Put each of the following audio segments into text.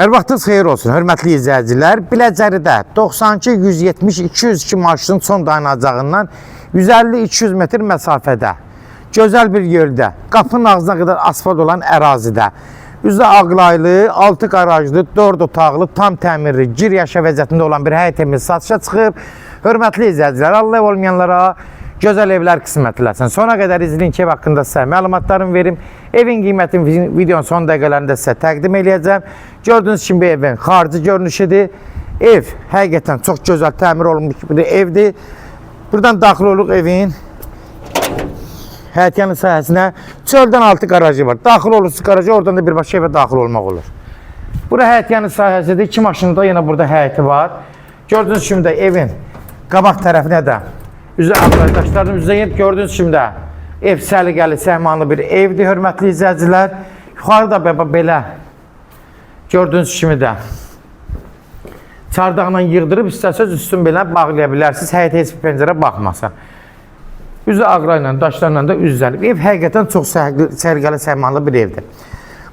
Hər vaxtınız xeyir olsun, hörmətli izləyicilər. Biləcəridə 92, 170, 202 marşrutun son dayanacağından 150-200 metr məsafədə, gözəl bir yerdə, qapının ağzına qədər asfalt olan ərazidə, üzə ağlaylı, 6 qarajlı, 4 otaqlı, tam təmirli, gir yaşa vəziyyətində olan bir həyət evimiz satışa çıxıb. Hörmətli izləyicilər, Allah ev olmayanlara gözəl evlər qismət eləsin. Sona qədər izləyin ki, ev haqqında sizə məlumatlarımı verim. Evin qiymətini videonun son dəqiqələrində sizə təqdim eləyəcəm. Gördüyünüz kimi evin xarici görünüşüdür. Ev həqiqətən çox gözəl təmir olunmuş bir evdir. Buradan daxil oluq evin həyətyanı sahəsinə. Çöldən altı qarajı var. Daxil olursunuz qarajı, oradan da birbaşa evə daxil olmaq olur. Bura həyətyanı sahəsidir. 2 maşında yenə burada həyəti var. Gördüyünüz kimi də evin qabaq tərəfinə də üzə arkadaşlarım üzəyib. Gördüyünüz kimi də ev səliqəli, səhmanlı bir evdir, hörmətli izləyicilər. Yuxarıda belə gördüyünüz kimi də çardaqla yığdırıb istəsəz üstün belə bağlaya bilərsiniz. Həyətə heç bir pəncərə baxmasa. Üzü ağrayla, daşlarla da üzəlib. Ev həqiqətən çox səliqəli, səhmanlı bir evdir.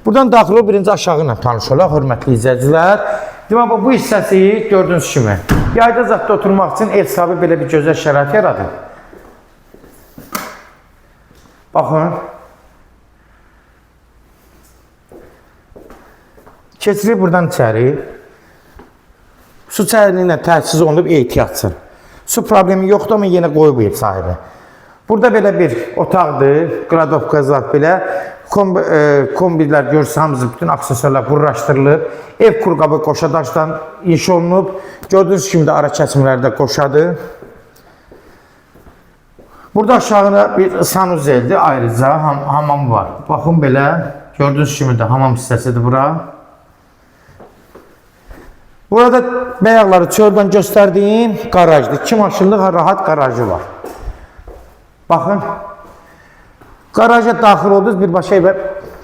Buradan daxil olub birinci aşağı ilə tanış olaq, hörmətli izləyicilər. Deməli, bu hissəsi gördüyünüz kimi yayda zətdə oturmaq üçün ev sahibi belə bir gözəl şərait yaradır. Baxın. Keçirik buradan içəri. Su çərinliyi ilə təchiz olunub ehtiyatsın. Su problemi yoxdur, amma yenə qoyub ev sahibi. Burada belə bir otaqdır, qradovkazlar belə. Kombilər görürsünüz, hamısı bütün aksesuarlar qurlaşdırılıb. Ev qurqabı qoşa daşdan inşa olunub. Gördüyünüz kimi də ara kəsimləri də qoşadır. Burada aşağıda bir sanuzeldir, ayrıca hamam var. Baxın belə, gördüyünüz kimi də hamam hissəsidir bura. Burada bəyaqları çöldən göstərdiyim qarajdır. 2 maşınlıq rahat qarajı var. Baxın. Qaraja daxil oldunuz, birbaşa evə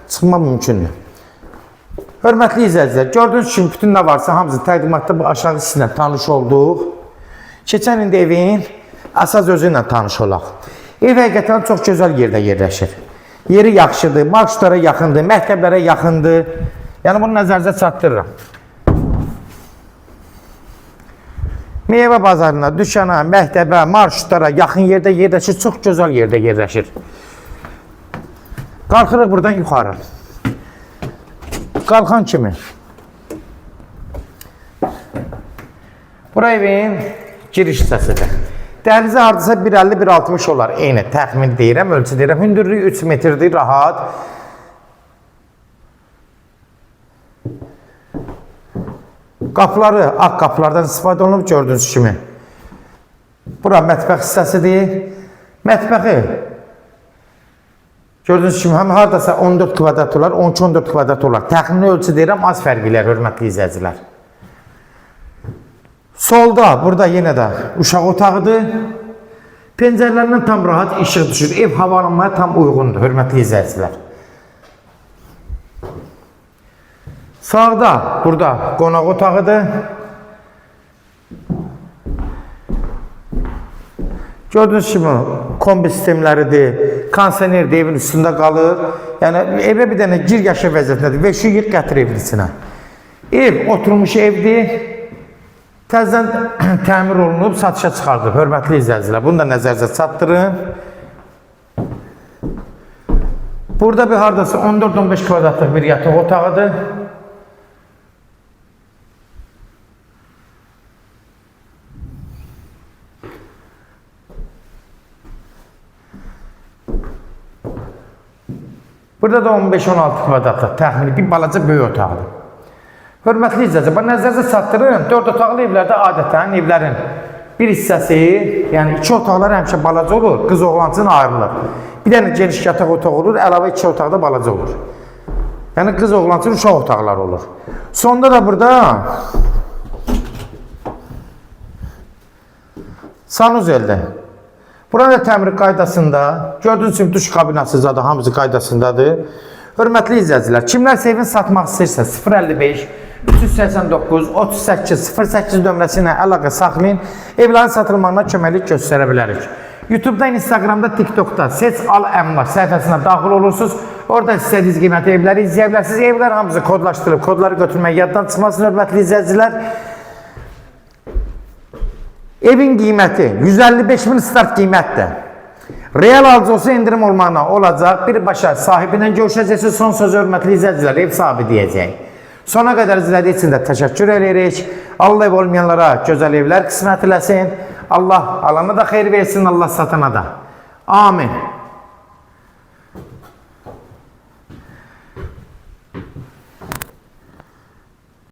çıxmaq mümkündür. Hörmətli izləyicilər, gördüyünüz kimi bütün nə varsa hamısı təqdimatda bu aşağı sizinlə tanış olduq. Keçən indi evin əsas özü ilə tanış olaq. Ev həqiqətən çox gözəl yerdə yerləşir. Yeri yaxşıdır, marşrutlara yaxındır, məktəblərə yaxındır. Yəni bunu nəzərinizə çatdırıram. Meyvə bazarına, dükana, məktəbə, marşrutlara yaxın yerdə yerləşir, çox gözəl yerdə yerləşir. Qalxırıq buradan yuxarı. Qalxan kimi. Bura evin giriş hissəsidir. Dəhlizi hardasa 1.50-1.60 olar. Eyni təxmin deyirəm, ölçü deyirəm. Hündürlüyü 3 metrdir, rahat. Qapıları, ağ qapılardan istifadə olunub gördüyünüz kimi. Bura mətbəx hissəsidir. Mətbəxi gördüyünüz kimi həm haradasa 14 kvadrat olar, 12-14 kvadrat olar. Təxmini ölçü deyirəm, az fərq elər, hörmətli izləyicilər. Solda, burada yenə də uşaq otağıdır. Pəncərələrindən tam rahat işıq düşür. Ev havalanmaya tam uyğundur, hörmətli izləyicilər. Sağda, burada qonaq otağıdır. Gördüyünüz kimi kombi sistemləridir, kondisionerdir, evin üstündə qalır. Yəni evə bir dənə gir yaşa vəziyyətindədir və şu yığ gətir evin içinə. Ev oturmuş evdir. Təzədən təmir olunub, satışa çıxardıb, hörmətli izləyicilər. Bunu da nəzərinizə çatdırın. Burada bir hardasa 14-15 kvadratlıq bir yataq otağıdır. Burada da 15-16 kvadratlıq təxmini bir balaca böyük otaqdır. Hörmətli izləyicilər, nəzərinizə çatdırın. 4 otaqlı evlərdə adətən evlərin bir hissəsi, yəni 2 otaqlar həmişə balaca olur, qız oğlan üçün ayrılır. Bir dənə geniş yataq otağı olur, əlavə 2 otaqda balaca olur. Yəni qız oğlan üçün uşaq otaqlar olur. Sonda da burada sanuzeldir. Burada təmir qaydasında, gördüyünüz kimi duş kabinası zadı hamısı qaydasındadır. Hörmətli izləyicilər, kimlər evini satmaq istəyirsə 055 389 38 08 nömrəsi ilə əlaqə saxlayın, evlərin satılmağına köməklik göstərə bilərik. YouTube'da, Instagram'da, TikTok'da Seç Al Əmlak səhifəsinə daxil olursunuz. Orada istədiyiniz qiymətli evləri izləyə bilərsiniz. Evlər hamısı kodlaşdırılıb, kodları götürmək yaddan çıxmasın, hörmətli izləyicilər. Evin qiyməti 155.000 start qiymətdir. Real alıcı olsa indirim olmağına olacaq. Birbaşa sahibindən görüşəcəksiniz. Son sözü hörmətli izləyicilər, ev sahibi deyəcək. Sona qədər izlədiyi üçün də təşəkkür edirik. Allah ev olmayanlara gözəl evlər qismət eləsin. Allah alana da xeyir versin, Allah satana da. Amin.